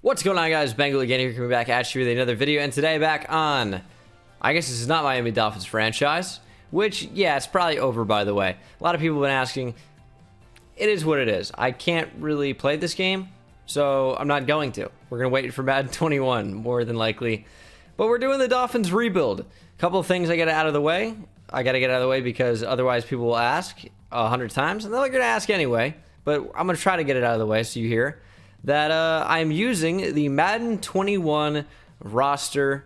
What's going on, guys? Bengal again here, coming back at you with another video, and today back on, I guess this is not Miami Dolphins franchise, which, yeah, it's probably over, by the way. A lot of people have been asking. It is what it is. I can't really play this game, so I'm not going to. We're going to wait for Madden 21, more than likely. But we're doing the Dolphins rebuild. A couple of things I got out of the way. I got to get out of the way because otherwise people will ask 100 times, and they're going to ask anyway. But I'm going to try to get it out of the way so you hear that I'm using the Madden 21 roster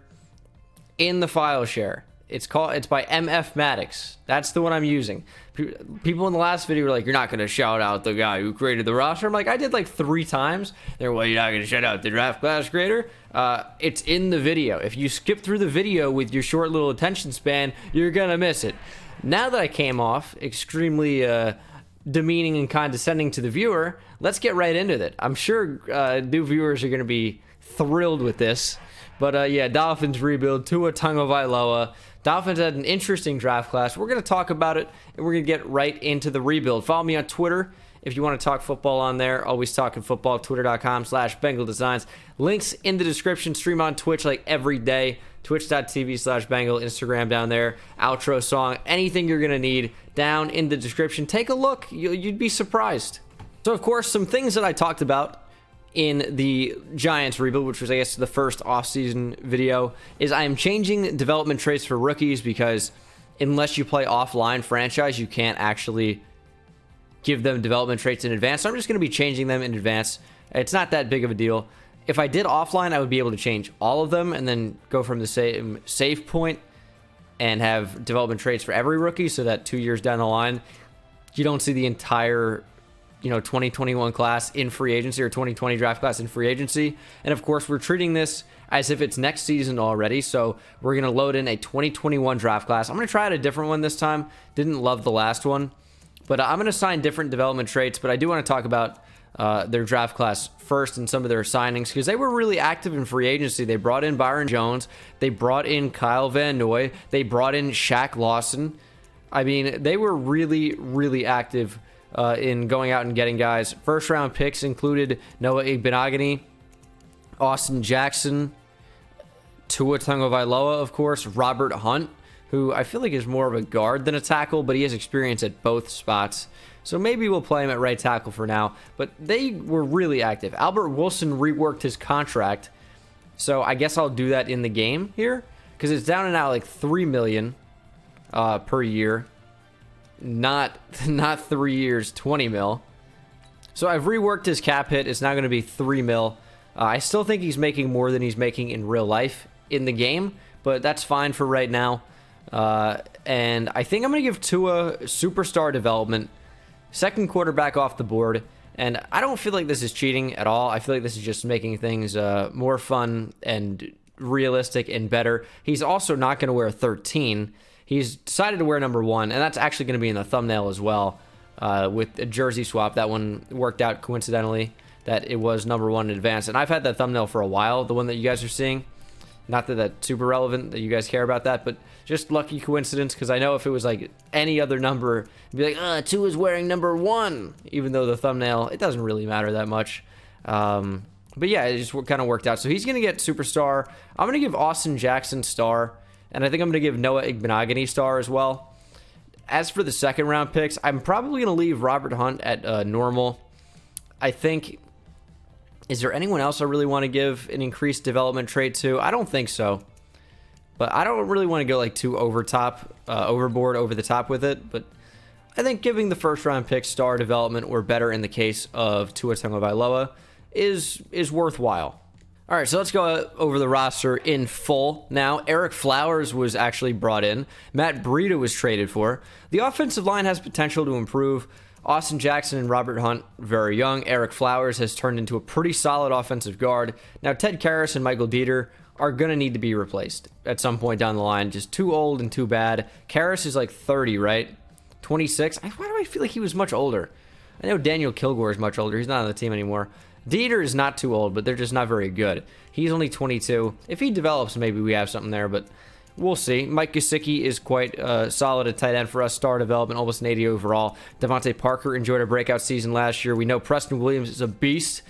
in the file share. It's by MF Maddox. That's the one I'm using. People in the last video were like, you're not going to shout out the guy who created the roster. I'm like, I did like 3 times. They're, well, you're not going to shout out the draft class creator. It's in the video. If you skip through the video with your short little attention span, you're going to miss it. Now that I came off extremely demeaning and condescending to the viewer, let's get right into it. I'm sure new viewers are going to be thrilled with this. But yeah, Dolphins rebuild, Tua Tagovailoa. Dolphins had an interesting draft class. We're going to talk about it, and we're going to get right into the rebuild. Follow me on Twitter if you want to talk football on there. Always talking football, twitter.com/BengalDesigns. Links in the description. Stream on Twitch like every day. Twitch.tv/Bengal. Instagram down there. Outro song. Anything you're going to need down in the description. Take a look. You'd be surprised. So, of course, some things that I talked about in the Giants rebuild, which was, I guess, the first offseason video, is I am changing development traits for rookies because unless you play offline franchise, you can't actually give them development traits in advance. So I'm just going to be changing them in advance. It's not that big of a deal. If I did offline, I would be able to change all of them and then go from the same save point and have development traits for every rookie so that 2 years down the line, you don't see the entire 2021 class in free agency or 2020 draft class in free agency. And of course, we're treating this as if it's next season already. So we're going to load in a 2021 draft class. I'm going to try out a different one this time. Didn't love the last one, but I'm going to assign different development traits. But I do want to talk about their draft class first and some of their signings because they were really active in free agency. They brought in Byron Jones. They brought in Kyle Van Noy. They brought in Shaq Lawson. I mean, they were really, really active in going out and getting guys. First round picks included Noah Igbenogany, Austin Jackson, Tua Tagovailoa, of course, Robert Hunt, who I feel like is more of a guard than a tackle, but he has experience at both spots. So maybe we'll play him at right tackle for now. But they were really active. Albert Wilson reworked his contract, so I guess I'll do that in the game here because it's down and out like $3 million per year. Not 3 years, 20 mil. So I've reworked his cap hit. It's now going to be 3 mil. I still think he's making more than he's making in real life in the game, but that's fine for right now. And I think I'm going to give Tua superstar development, second quarterback off the board. And I don't feel like this is cheating at all. I feel like this is just making things more fun and realistic and better. He's also not going to wear 13. He's decided to wear number 1, and that's actually going to be in the thumbnail as well with a jersey swap. That one worked out coincidentally that it was number 1 in advance. And I've had that thumbnail for a while, the one that you guys are seeing. Not that that's super relevant that you guys care about that, but just lucky coincidence because I know if it was like any other number, it'd be like, Tua is wearing number 1, even though the thumbnail, it doesn't really matter that much. But yeah, it just kind of worked out. So he's going to get superstar. I'm going to give Austin Jackson star. And I think I'm going to give Noah Igbenogany star as well. As for the second round picks, I'm probably going to leave Robert Hunt at normal. I think, is there anyone else I really want to give an increased development trait to? I don't think so. But I don't really want to go like too overboard, over the top with it. But I think giving the first round pick star development or better in the case of Tua Tagovailoa is worthwhile. All right, so let's go over the roster in full now. Eric Flowers was actually brought in. Matt Breida was traded for. The offensive line has potential to improve. Austin Jackson and Robert Hunt, very young. Eric Flowers has turned into a pretty solid offensive guard. Now, Ted Karras and Michael Dieter are going to need to be replaced at some point down the line. Just too old and too bad. Karras is like 30, right? 26? Why do I feel like he was much older? I know Daniel Kilgore is much older. He's not on the team anymore. Dieter is not too old, but they're just not very good. He's only 22. If he develops, maybe we have something there, but we'll see. Mike Gesicki is quite solid at tight end for us. Star development, almost an 80 overall. Devontae Parker enjoyed a breakout season last year. We know Preston Williams is a beast.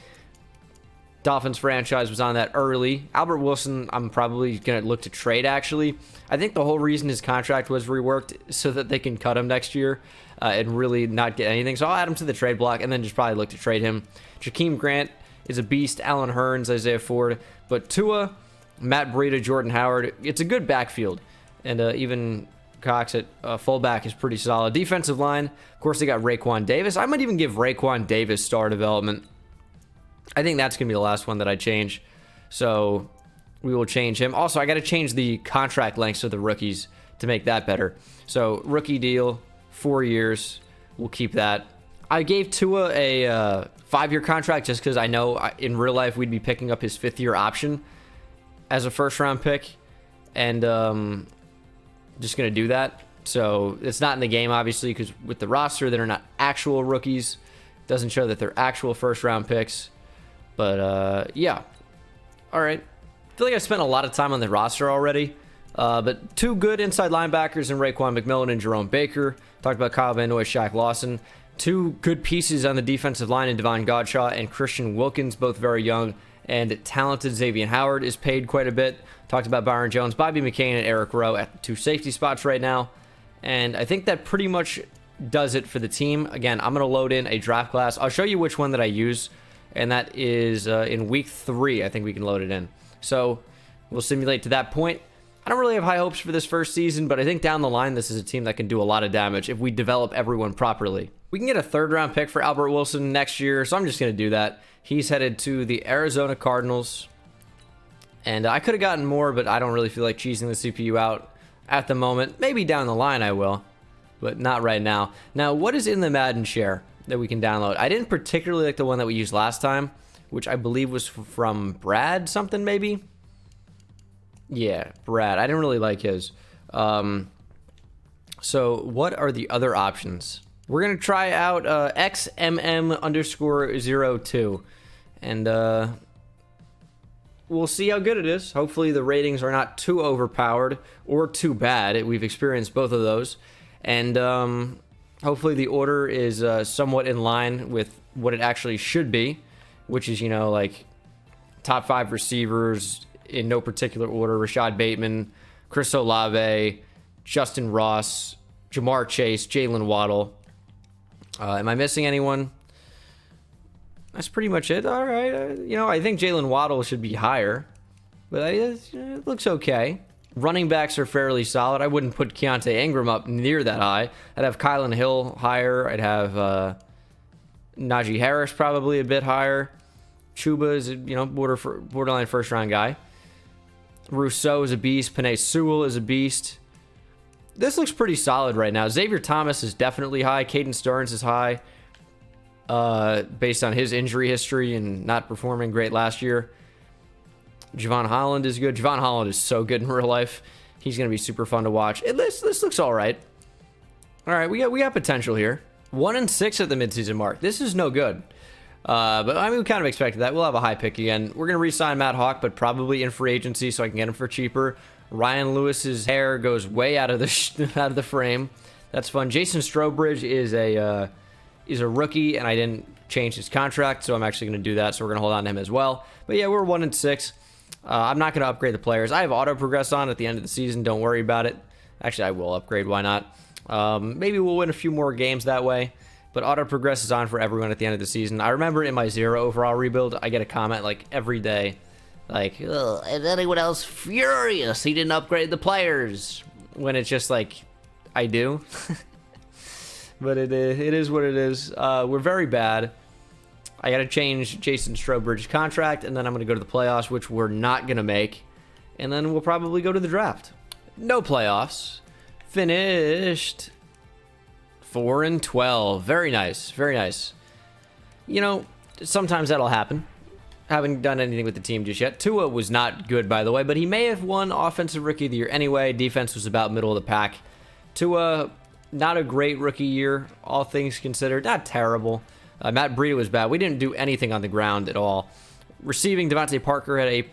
Dolphins franchise was on that early. Albert Wilson, I'm probably going to look to trade, actually. I think the whole reason his contract was reworked so that they can cut him next year and really not get anything. So I'll add him to the trade block and then just probably look to trade him. Jakeem Grant is a beast. Allen Hurns, Isaiah Ford. But Tua, Matt Breida, Jordan Howard, it's a good backfield. And even Cox at fullback is pretty solid. Defensive line, of course, they got Raekwon Davis. I might even give Raekwon Davis star development. I think that's going to be the last one that I change. So we will change him. Also, I got to change the contract lengths of the rookies to make that better. So rookie deal, 4 years. We'll keep that. I gave Tua a 5-year contract just because I know in real life we'd be picking up his 5th-year option as a first-round pick. And just going to do that. So it's not in the game, obviously, because with the roster, they're not actual rookies. Doesn't show that they're actual first-round picks. But, yeah. All right. I feel like I spent a lot of time on the roster already. But 2 good inside linebackers in Raekwon McMillan and Jerome Baker. Talked about Kyle Van Noy, Shaq Lawson. 2 good pieces on the defensive line in Devon Godshaw and Christian Wilkins, both very young and talented. Xavier Howard is paid quite a bit. Talked about Byron Jones, Bobby McCain, and Eric Rowe at the 2 safety spots right now. And I think that pretty much does it for the team. Again, I'm going to load in a draft class. I'll show you which one that I use. And that is in week 3, I think we can load it in. So we'll simulate to that point. I don't really have high hopes for this first season, but I think down the line, this is a team that can do a lot of damage if we develop everyone properly. We can get a 3rd-round pick for Albert Wilson next year, so I'm just going to do that. He's headed to the Arizona Cardinals. And I could have gotten more, but I don't really feel like cheesing the CPU out at the moment. Maybe down the line I will, but not right now. Now, what is in the Madden share that we can download? I didn't particularly like the one that we used last time, which I believe was from Brad something maybe. Yeah, Brad. I didn't really like his. So what are the other options? We're going to try out XMM_02. And we'll see how good it is. Hopefully the ratings are not too overpowered or too bad. We've experienced both of those. And hopefully the order is somewhat in line with what it actually should be, which is, you know, like top 5 receivers in no particular order: Rashad Bateman, Chris Olave, Justin Ross, Jamar Chase, Jalen Waddle. Am I missing anyone? That's pretty much it. All right. You know, I think Jalen Waddle should be higher, but it looks okay. Running backs are fairly solid. I wouldn't put Keontae Ingram up near that high. I'd have Kylan Hill higher. I'd have Najee Harris probably a bit higher. Chuba is, you know, borderline first-round guy. Rousseau is a beast. Penei Sewell is a beast. This looks pretty solid right now. Xavier Thomas is definitely high. Caden Stearns is high based on his injury history and not performing great last year. Javon Holland is good. Javon Holland is so good in real life. He's going to be super fun to watch. This looks all right. All right, we got potential here. 1-6 at the midseason mark. This is no good. But I mean, we kind of expected that. We'll have a high pick again. We're going to re-sign Matt Hawk, but probably in free agency so I can get him for cheaper. Ryan Lewis's hair goes way out of the frame. That's fun. Jason Strowbridge is a rookie, and I didn't change his contract, so I'm actually going to do that. So we're going to hold on to him as well. But yeah, we're 1-6. I'm not going to upgrade the players. I have auto progress on at the end of the season. Don't worry about it. Actually, I will upgrade. Why not? Maybe we'll win a few more games that way. But auto progress is on for everyone at the end of the season. I remember in my 0 overall rebuild, I get a comment like every day. Like, is anyone else furious he didn't upgrade the players? When it's just like, I do. But it is what it is. We're very bad. I got to change Jason Strowbridge's contract, and then I'm going to go to the playoffs, which we're not going to make. And then we'll probably go to the draft. No playoffs. Finished 4-12. Very nice. Very nice. You know, sometimes that'll happen. Haven't done anything with the team just yet. Tua was not good, by the way, but he may have won Offensive Rookie of the Year anyway. Defense was about middle of the pack. Tua, not a great rookie year, all things considered. Not terrible. Matt Breida was bad. We didn't do anything on the ground at all. Receiving, Devontae Parker had a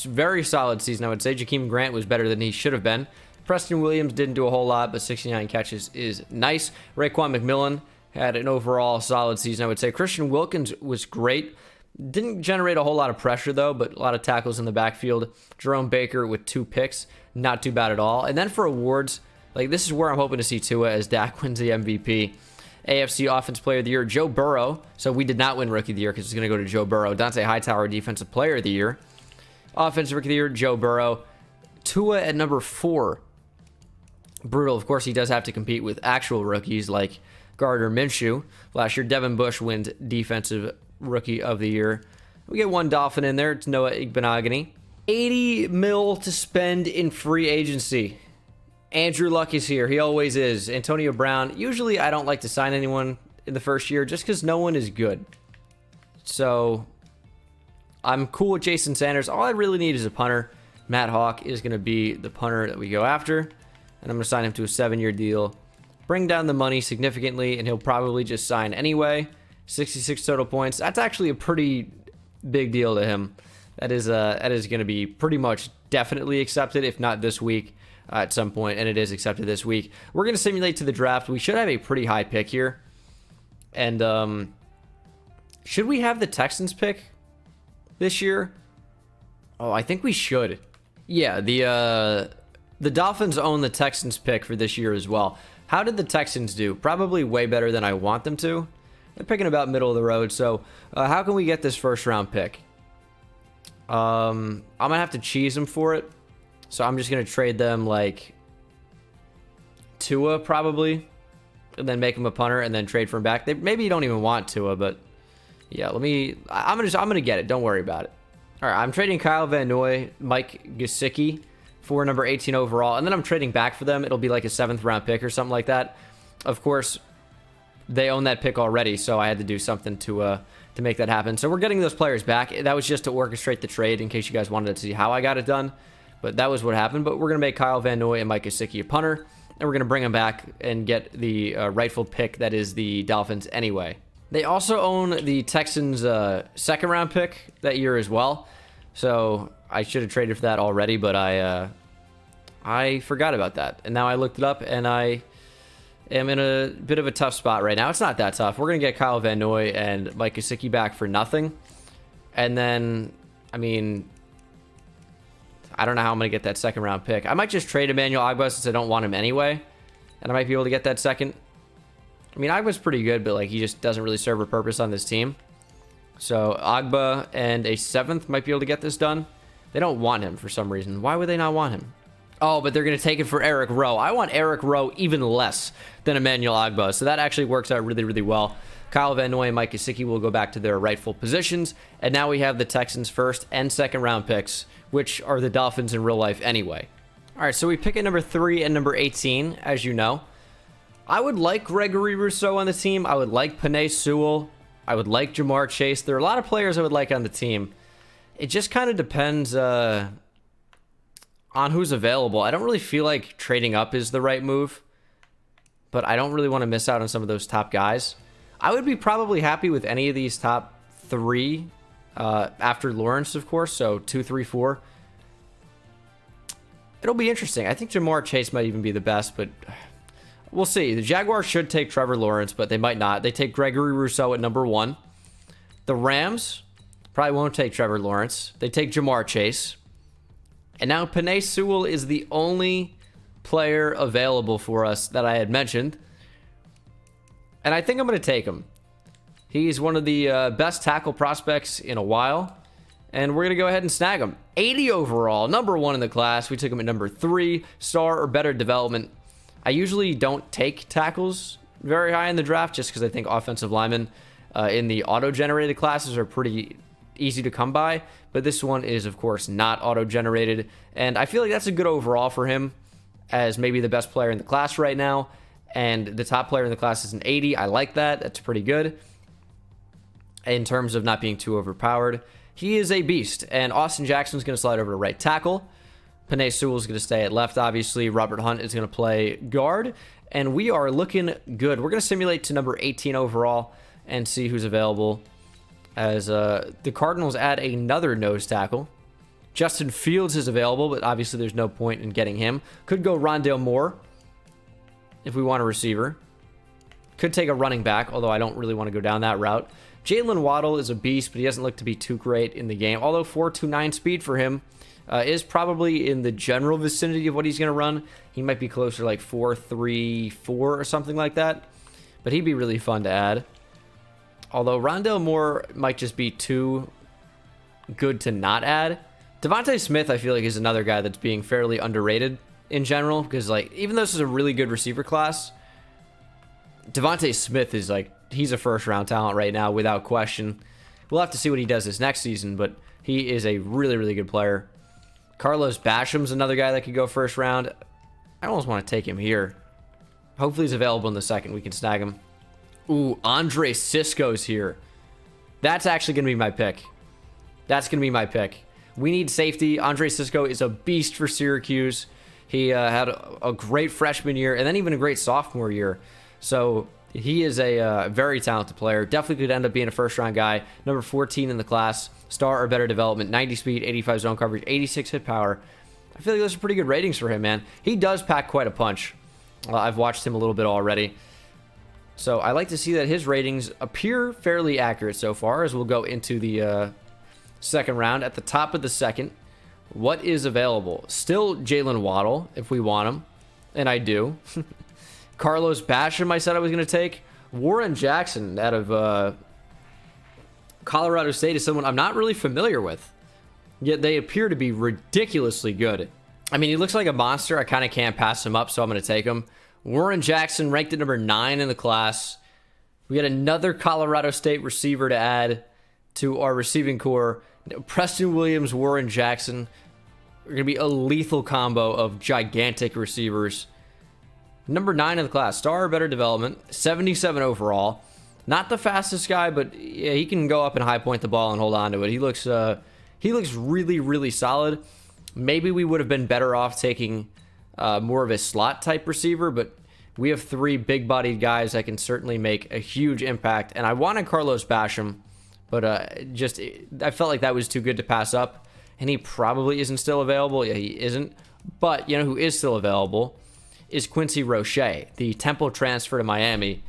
very solid season, I would say. Jakeem Grant was better than he should have been. Preston Williams didn't do a whole lot, but 69 catches is nice. Raekwon McMillan had an overall solid season, I would say. Christian Wilkins was great. Didn't generate a whole lot of pressure, though, but a lot of tackles in the backfield. Jerome Baker with 2 picks. Not too bad at all. And then for awards, like, this is where I'm hoping to see Tua as Dak wins the MVP. AFC Offensive Player of the Year, Joe Burrow. So we did not win Rookie of the Year because it's going to go to Joe Burrow. Dante Hightower, Defensive Player of the Year. Offensive Rookie of the Year, Joe Burrow. Tua at number 4. Brutal. Of course, he does have to compete with actual rookies like Gardner Minshew. Last year, Devin Bush wins Defensive Rookie of the Year. We get 1 Dolphin in there. It's Noah Igbenogany. 80 mil to spend in free agency. Andrew Luck is here. He always is. Antonio Brown. Usually, I don't like to sign anyone in the first year just because no one is good. So, I'm cool with Jason Sanders. All I really need is a punter. Matt Hawk is going to be the punter that we go after. And I'm going to sign him to a 7-year deal. Bring down the money significantly, and he'll probably just sign anyway. 66 total points. That's actually a pretty big deal to him. That is going to be pretty much definitely accepted, if not this week at some point, and it is accepted this week. We're going to simulate to the draft. We should have a pretty high pick here. And should we have the Texans pick this year? Oh, I think we should. Yeah, the Dolphins own the Texans pick for this year as well. How did the Texans do? Probably way better than I want them to. They're picking about middle of the road. So how can we get this first round pick? I'm going to have to cheese them for it. So I'm just going to trade them like Tua probably. And then make him a punter and then trade for him back. Maybe you don't even want Tua, but yeah, I'm going to get it. Don't worry about it. All right, I'm trading Kyle Van Noy, Mike Gesicki for number 18 overall. And then I'm trading back for them. It'll be like a 7th round pick or something like that. Of course, they own that pick already, so I had to do something to make that happen. So we're getting those players back. That was just to orchestrate the trade in case you guys wanted to see how I got it done. But that was what happened. But we're going to make Kyle Van Noy and Mike Gesicki a punter. And we're going to bring him back and get the rightful pick that is the Dolphins anyway. They also own the Texans' 2nd round pick that year as well. So I should have traded for that already, but I forgot about that. And now I looked it up, and I am in a bit of a tough spot right now. It's not that tough. We're going to get Kyle Van Noy and Mike Gesicki back for nothing. And then, I mean, I don't know how I'm going to get that 2nd round pick. I might just trade Emmanuel Ogbah since I don't want him anyway. And I might be able to get that 2nd. I mean, Ogbah's pretty good, but like he just doesn't really serve a purpose on this team. So Ogbah and a 7th might be able to get this done. They don't want him for some reason. Why would they not want him? Oh, but they're going to take it for Eric Rowe. I want Eric Rowe even less than Emmanuel Ogbah. So that actually works out really, really well. Kyle Van Noy and Mike Gesicki will go back to their rightful positions. And now we have the Texans' 1st and 2nd round picks, which are the Dolphins in real life anyway. All right, so we pick at number 3 and number 18, as you know. I would like Gregory Rousseau on the team. I would like Penei Sewell. I would like Jamar Chase. There are a lot of players I would like on the team. It just kind of depends on who's available. I don't really feel like trading up is the right move, but I don't really want to miss out on some of those top guys. I would be probably happy with any of these top 3 after Lawrence, of course, so 2, 3, 4. It'll be interesting. I think Jamar Chase might even be the best, but we'll see. The Jaguars should take Trevor Lawrence, but they might not. They take Gregory Rousseau at number 1. The Rams probably won't take Trevor Lawrence. They take Jamar Chase. And now Penei Sewell is the only player available for us that I had mentioned. And I think I'm going to take him. He's one of the best tackle prospects in a while. And we're going to go ahead and snag him. 80 overall, number 1 in the class. We took him at number 3, star or better development. I usually don't take tackles very high in the draft just because I think offensive linemen in the auto-generated classes are pretty easy to come by. But this one is, of course, not auto-generated. And I feel like that's a good overall for him as maybe the best player in the class right now. And the top player in the class is an 80. I like that. That's pretty good in terms of not being too overpowered. He is a beast. And Austin Jackson's going to slide over to right tackle. Penei Sewell's going to stay at left, obviously. Robert Hunt is going to play guard. And we are looking good. We're going to simulate to number 18 overall and see who's available. As the Cardinals add another nose tackle. Justin Fields is available, but obviously there's no point in getting him. Could go Rondale Moore if we want a receiver. Could take a running back, although I don't really want to go down that route. Jalen Waddle is a beast, but he doesn't look to be too great in the game. Although 4.29 speed for him is probably in the general vicinity of what he's going to run. He might be closer to like 4.34 or something like that. But he'd be really fun to add. Although Rondale Moore might just be too good to not add. Devontae Smith, I feel like, is another guy that's being fairly underrated in general. Because, like, even though this is a really good receiver class, Devontae Smith is, like, he's a first-round talent right now, without question. We'll have to see what he does this next season, but he is a really, really good player. Carlos Basham's another guy that could go first round. I almost want to take him here. Hopefully he's available in the second. We can snag him. Ooh, Andre Cisco's here. That's actually going to be my pick. That's going to be my pick. We need safety. Andre Cisco is a beast for Syracuse. He had a great freshman year and then even a great sophomore year. So he is a very talented player. Definitely could end up being a first-round guy. Number 14 in the class. Star or better development. 90 speed, 85 zone coverage, 86 hit power. I feel like those are pretty good ratings for him, man. He does pack quite a punch. I've watched him a little bit already. So I like to see that his ratings appear fairly accurate so far, as we'll go into the second round. At the top of the second, what is available? Still Jalen Waddle, if we want him. And I do. Carlos Basham, I said I was going to take. Warren Jackson out of Colorado State is someone I'm not really familiar with. Yet they appear to be ridiculously good. I mean, he looks like a monster. I kind of can't pass him up, so I'm going to take him. Warren Jackson ranked at number 9 in the class. We got another Colorado State receiver to add to our receiving core. Preston Williams, Warren Jackson. We're going to be a lethal combo of gigantic receivers. Number 9 in the class, star or better development, 77 overall. Not the fastest guy, but yeah, he can go up and high point the ball and hold on to it. He looks really, really solid. Maybe we would have been better off taking more of a slot type receiver, but we have 3 big-bodied guys that can certainly make a huge impact. And I wanted Carlos Basham, but I felt like that was too good to pass up. And he probably isn't still available. Yeah, he isn't. But you know who is still available is Quincy Rochet, the Temple transfer to Miami.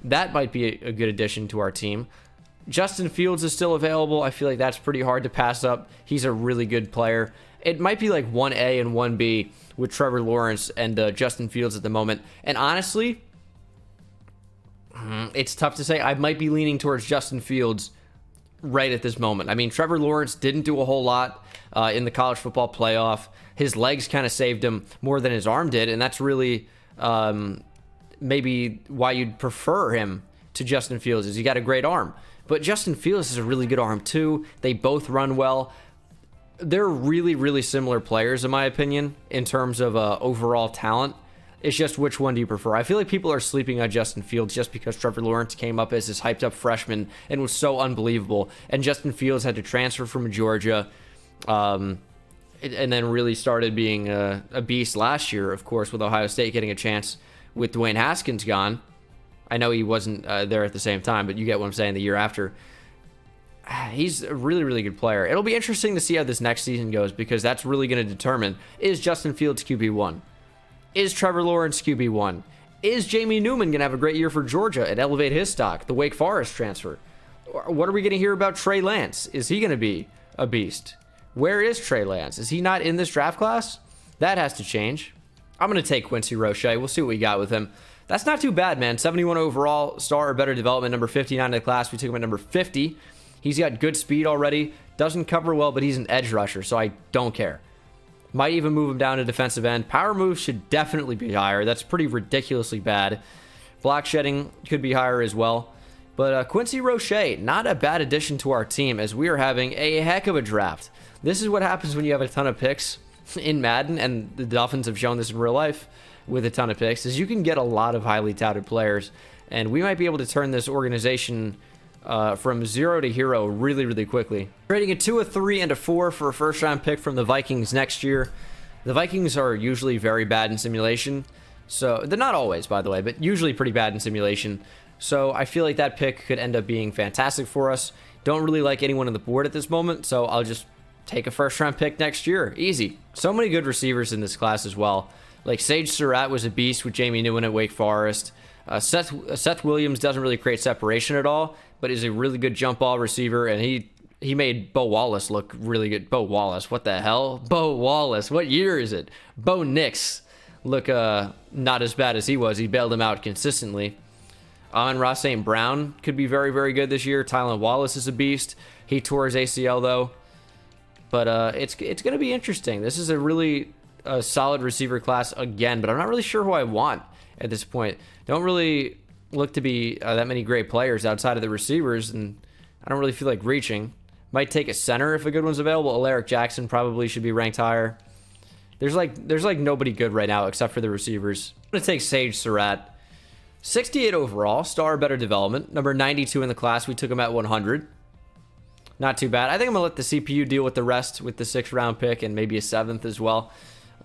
That might be a good addition to our team. Justin Fields is still available. I feel like that's pretty hard to pass up. He's a really good player. It might be like 1A and 1B with Trevor Lawrence and Justin Fields at the moment. And honestly, it's tough to say. I might be leaning towards Justin Fields right at this moment. I mean, Trevor Lawrence didn't do a whole lot in the college football playoff. His legs kind of saved him more than his arm did, and that's really maybe why you'd prefer him to Justin Fields, is he got a great arm. But Justin Fields is a really good arm too. They both run well. They're really, really similar players, in my opinion, in terms of overall talent. It's just which one do you prefer? I feel like people are sleeping on Justin Fields just because Trevor Lawrence came up as this hyped up freshman and was so unbelievable. And Justin Fields had to transfer from Georgia and then really started being a beast last year, of course, with Ohio State getting a chance with Dwayne Haskins gone. I know he wasn't there at the same time, but you get what I'm saying, the year after. He's a really, really good player. It'll be interesting to see how this next season goes, because that's really going to determine, is Justin Fields QB1? Is Trevor Lawrence QB1? Is Jamie Newman going to have a great year for Georgia and elevate his stock, the Wake Forest transfer? What are we going to hear about Trey Lance? Is he going to be a beast? Where is Trey Lance? Is he not in this draft class? That has to change. I'm going to take Quincy Roche. We'll see what we got with him. That's not too bad, man. 71 overall, star or better development, number 59 in the class. We took him at number 50. He's got good speed already. Doesn't cover well, but he's an edge rusher, so I don't care. Might even move him down to defensive end. Power moves should definitely be higher. That's pretty ridiculously bad. Block shedding could be higher as well. But Quincy Roche, not a bad addition to our team, as we are having a heck of a draft. This is what happens when you have a ton of picks in Madden, and the Dolphins have shown this in real life with a ton of picks, is you can get a lot of highly touted players, and we might be able to turn this organization from 0 to hero really, really quickly. Trading a 2, a 3, and a 4 for a first-round pick from the Vikings next year. The Vikings are usually very bad in simulation, so they're not always, by the way, but usually pretty bad in simulation. So I feel like that pick could end up being fantastic for us. Don't really like anyone on the board at this moment, so I'll just take a first-round pick next year. Easy. So many good receivers in this class as well. Like Sage Surratt was a beast with Jamie Newman at Wake Forest. Seth Williams doesn't really create separation at all, but is a really good jump ball receiver, and he made Bo Wallace look really good. Bo Wallace, what the hell? Bo Wallace, what year is it? Bo Nix look not as bad as he was. He bailed him out consistently. Ross St. Brown could be very, very good this year. Tylan Wallace is a beast. He tore his ACL, though. But it's going to be interesting. This is a really solid receiver class again, but I'm not really sure who I want at this point. Don't really look to be that many great players outside of the receivers, and I don't really feel like reaching. Might take a center if a good one's available. Alaric Jackson probably should be ranked higher. There's like nobody good right now except for the receivers. I'm going to take Sage Surratt. 68 overall, star better development. Number 92 in the class. We took him at 100. Not too bad. I think I'm going to let the CPU deal with the rest with the 6th round pick and maybe a 7th as well.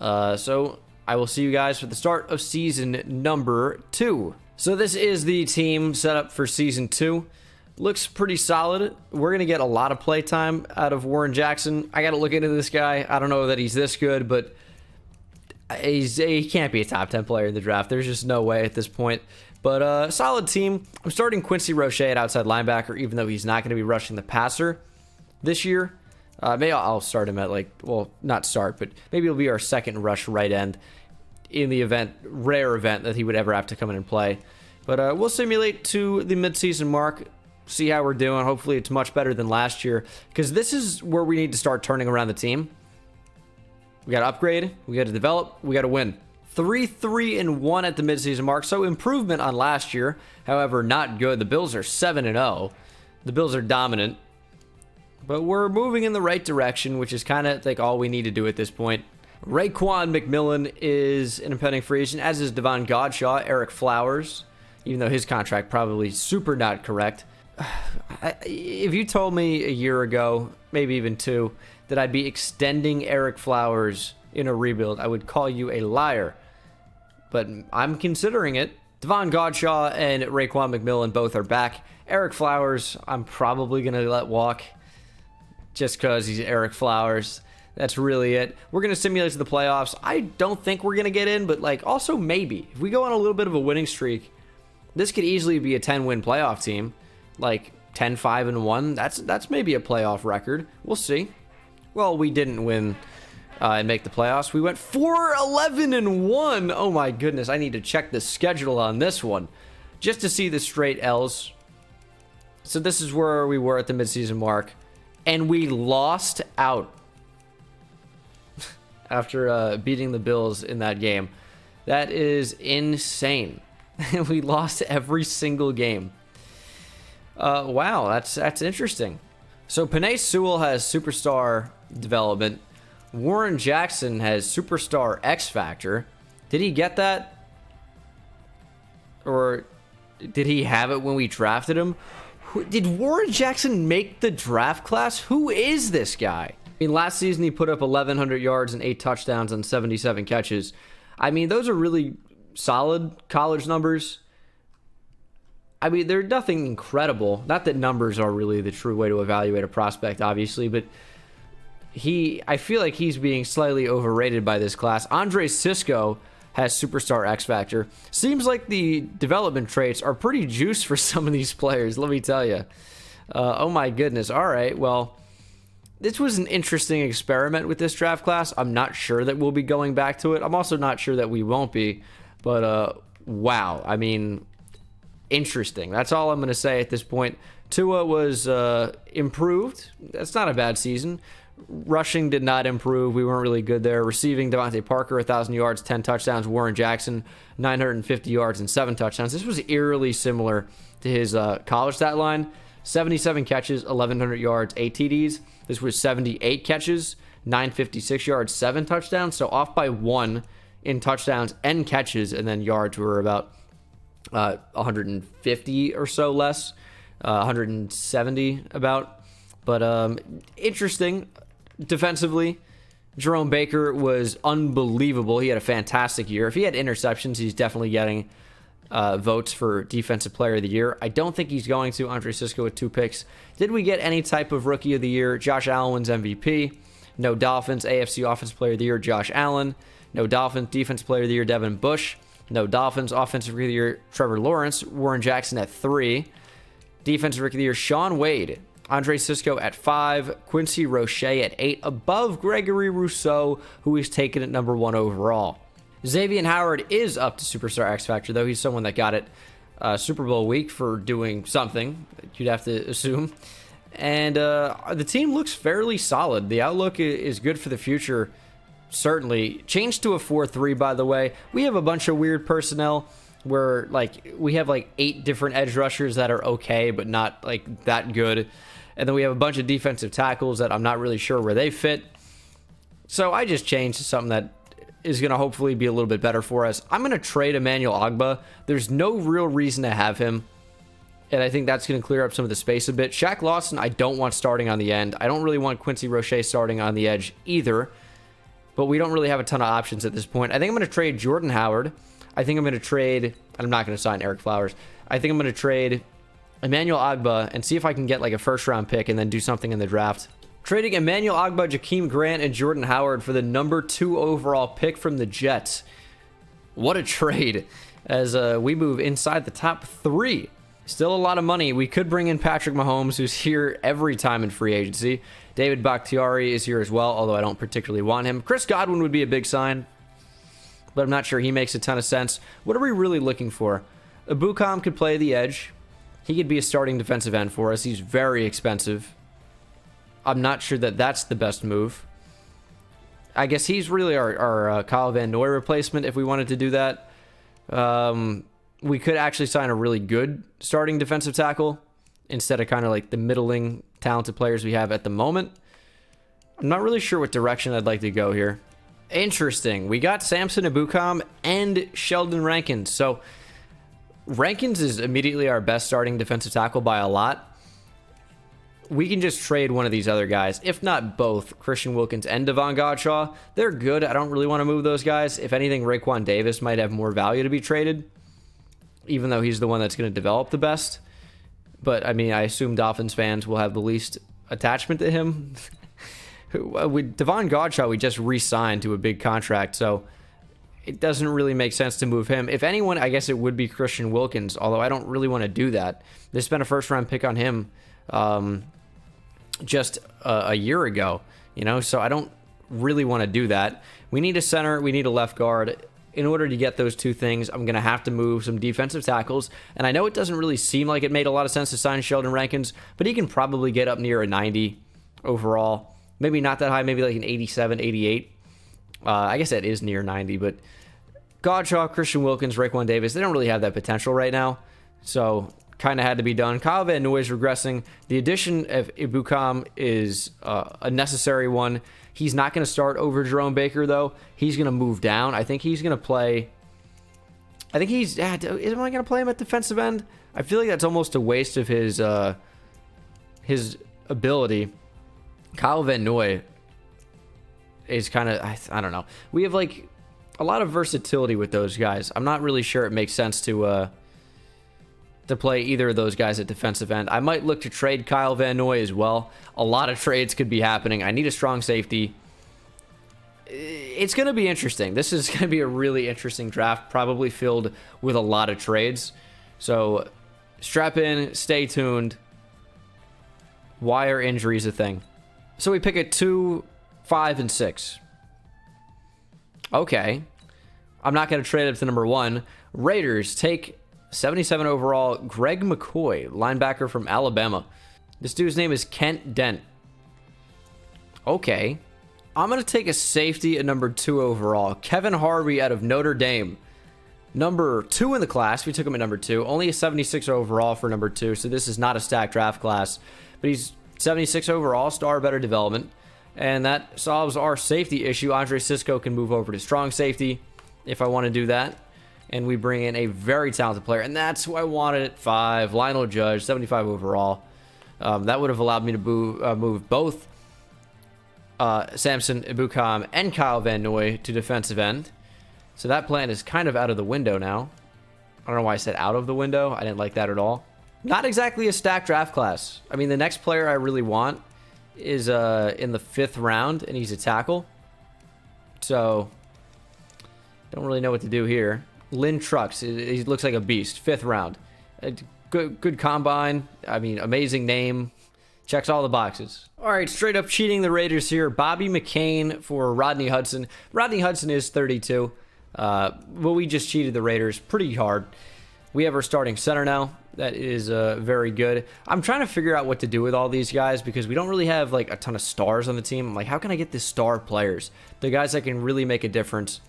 So I will see you guys for the start of season number 2. So this is the team set up for season 2. Looks pretty solid. We're going to get a lot of play time out of Warren Jackson. I got to look into this guy. I don't know that he's this good, but he can't be a top 10 player in the draft. There's just no way at this point. But solid team. I'm starting Quincy Rochet at outside linebacker, even though he's not going to be rushing the passer this year. Maybe I'll start him at not start, but maybe he'll be our second rush right end in the rare event that he would ever have to come in and play. But we'll simulate to the midseason mark, see how we're doing. Hopefully it's much better than last year, because this is where we need to start turning around the team. We got to upgrade, we got to develop, we got to win. 3-3-1 at the midseason mark, so improvement on last year. However, not good. The Bills are 7-0. The Bills are dominant. But we're moving in the right direction, which is kind of like all we need to do at this point. Raekwon McMillan is an impending free agent, as is Devon Godshaw, Eric Flowers, even though his contract probably super not correct. If you told me a year ago, maybe even 2, that I'd be extending Eric Flowers in a rebuild, I would call you a liar. But I'm considering it. Devon Godshaw and Raekwon McMillan both are back. Eric Flowers, I'm probably going to let walk just because he's Eric Flowers. That's really it. We're going to simulate to the playoffs. I don't think we're going to get in, but also maybe. If we go on a little bit of a winning streak, this could easily be a 10-win playoff team. 10-5-1. That's maybe a playoff record. We'll see. Well, we didn't win and make the playoffs. We went 4-11-1. Oh my goodness, I need to check the schedule on this one just to see the straight L's. So this is where we were at the midseason mark, and we lost out after beating the Bills in that game. That is insane. We lost every single game. Wow, that's interesting. So Penei Sewell has superstar development. Warren Jackson has superstar X Factor. Did he get that? Or did he have it when we drafted him? Did Warren Jackson make the draft class? Who is this guy? Last season he put up 1,100 yards and 8 touchdowns on 77 catches. Those are really solid college numbers. They're nothing incredible. Not that numbers are really the true way to evaluate a prospect, obviously, but I feel like he's being slightly overrated by this class. Andre Cisco has superstar X Factor. Seems like the development traits are pretty juiced for some of these players, let me tell you. Oh my goodness. All right, well, this was an interesting experiment with this draft class. I'm not sure that we'll be going back to it. I'm also not sure that we won't be, but wow. Interesting. That's all I'm going to say at this point. Tua was improved. That's not a bad season. Rushing did not improve. We weren't really good there. Receiving, Devontae Parker, 1,000 yards, 10 touchdowns. Warren Jackson, 950 yards and 7 touchdowns. This was eerily similar to his college stat line. 77 catches, 1,100 yards, 8 TDs. This was 78 catches, 956 yards, 7 touchdowns. So off by 1 in touchdowns and catches, and then yards were about 150 or so less, 170 about. But interesting. Defensively, Jerome Baker was unbelievable. He had a fantastic year. If he had interceptions, he's definitely getting votes for Defensive Player of the Year. I don't think he's going to. Andre Cisco with 2 picks. Did we get any type of Rookie of the Year? Josh Allen wins MVP. No Dolphins. AFC Offensive Player of the Year, Josh Allen. No Dolphins. Defensive Player of the Year, Devin Bush. No Dolphins. Offensive Player of the Year, Trevor Lawrence. Warren Jackson at 3. Defensive Rookie of the Year, Shaun Wade. Andre Cisco at 5, Quincy Rochet at 8, above Gregory Rousseau, who is taken at number 1 overall. Xavier Howard is up to Superstar X Factor, though he's someone that got it Super Bowl week for doing something, you'd have to assume. And the team looks fairly solid. The outlook is good for the future, certainly. Changed to a 4-3, by the way. We have a bunch of weird personnel where, like, we have, like, 8 different edge rushers that are okay, but not, like, that good. And then we have a bunch of defensive tackles that I'm not really sure where they fit. So I just changed to something that is going to hopefully be a little bit better for us. I'm going to trade Emmanuel Ogbah. There's no real reason to have him, and I think that's going to clear up some of the space a bit. Shaq Lawson, I don't want starting on the end. I don't really want Quincy Rochet starting on the edge either, but we don't really have a ton of options at this point. I think I'm going to trade Jordan Howard. I think I'm going to trade, I'm not going to sign Eric Flowers. I think I'm going to trade Emmanuel Ogbah and see if I can get like a first-round pick and then do something in the draft. Trading Emmanuel Ogbah, Jakeem Grant, and Jordan Howard for the number 2 overall pick from the Jets. What a trade as we move inside the top 3. Still a lot of money. We could bring in Patrick Mahomes, who's here every time in free agency. David Bakhtiari is here as well, although I don't particularly want him. Chris Godwin would be a big sign, but I'm not sure he makes a ton of sense. What are we really looking for? Ebukam could play the edge. He could be a starting defensive end for us. He's very expensive. I'm not sure that that's the best move. I guess he's really our Kyle Van Noy replacement if we wanted to do that. We could actually sign a really good starting defensive tackle instead of kind of like the middling talented players we have at the moment. I'm not really sure what direction I'd like to go here. Interesting. We got Samson Ebukam and Sheldon Rankins. So Rankins is immediately our best starting defensive tackle by a lot. We can just trade one of these other guys, if not both, Christian Wilkins and Devon Godshaw. They're good. I don't really want to move those guys. If anything, Raekwon Davis might have more value to be traded, even though he's the one that's going to develop the best. But, I mean, I assume Dolphins fans will have the least attachment to him. With Devon Godshaw, we just re-signed to a big contract, so it doesn't really make sense to move him. If anyone, I guess it would be Christian Wilkins, although I don't really want to do that. They spent a first-round pick on him just a year ago, you know, so I don't really want to do that. We need a center, we need a left guard. In order to get those two things, I'm going to have to move some defensive tackles, and I know it doesn't really seem like it made a lot of sense to sign Sheldon Rankins, but he can probably get up near a 90 overall. Maybe not that high, maybe like an 87, 88. I guess that is near 90, but Godshaw, Christian Wilkins, Raekwon Davis, they don't really have that potential right now, so kind of had to be done. Kyle Van Noy is regressing. The addition of Ebukam is a necessary one. He's not going to start over Jerome Baker, though. He's going to move down. I think he's going to play... I think he's... am I going to play him at defensive end? I feel like that's almost a waste of his ability. Kyle Van Noy is kind of... I don't know. We have, like, a lot of versatility with those guys. I'm not really sure it makes sense to play either of those guys at defensive end. I might look to trade Kyle Van Noy as well. A lot of trades could be happening. I need a strong safety. It's going to be interesting. This is going to be a really interesting draft, probably filled with a lot of trades. So strap in, stay tuned. Why are injuries a thing? So we pick at 2, 5, and 6. Okay. I'm not going to trade up to number 1. Raiders take 77 overall, Greg McCoy, linebacker from Alabama. This dude's name is Kent Dent. Okay. I'm going to take a safety at number 2 overall, Kevin Harvey out of Notre Dame. Number 2 in the class. We took him at number 2. Only a 76 overall for number 2, so this is not a stacked draft class. But he's 76 overall, star better development. And that solves our safety issue. Andre Cisco can move over to strong safety if I want to do that. And we bring in a very talented player. And that's who I wanted at 5. Lionel Judge, 75 overall. That would have allowed me to move both Samson Ebukam and Kyle Van Noy to defensive end. So that plan is kind of out of the window now. I don't know why I said out of the window. I didn't like that at all. Not exactly a stacked draft class. I mean, the next player I really want is in the 5th round, and he's a tackle. So, don't really know what to do here. Lynn Trucks, he looks like a beast. 5th round. Good combine. I mean, amazing name. Checks all the boxes. All right, straight up cheating the Raiders here. Bobby McCain for Rodney Hudson. Rodney Hudson is 32. But we just cheated the Raiders pretty hard. We have our starting center now. That is very good. I'm trying to figure out what to do with all these guys because we don't really have like a ton of stars on the team. I'm like, how can I get the star players? The guys that can really make a difference.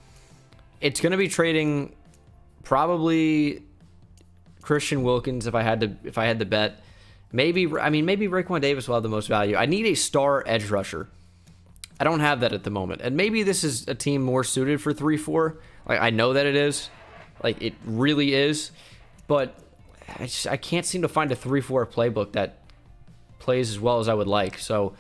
It's going to be trading probably Christian Wilkins if I had to bet. Maybe Raekwon Davis will have the most value. I need a star edge rusher. I don't have that at the moment. And maybe this is a team more suited for 3-4. Like, I know that it is. Like, it really is. But I can't seem to find a 3-4 playbook that plays as well as I would like. So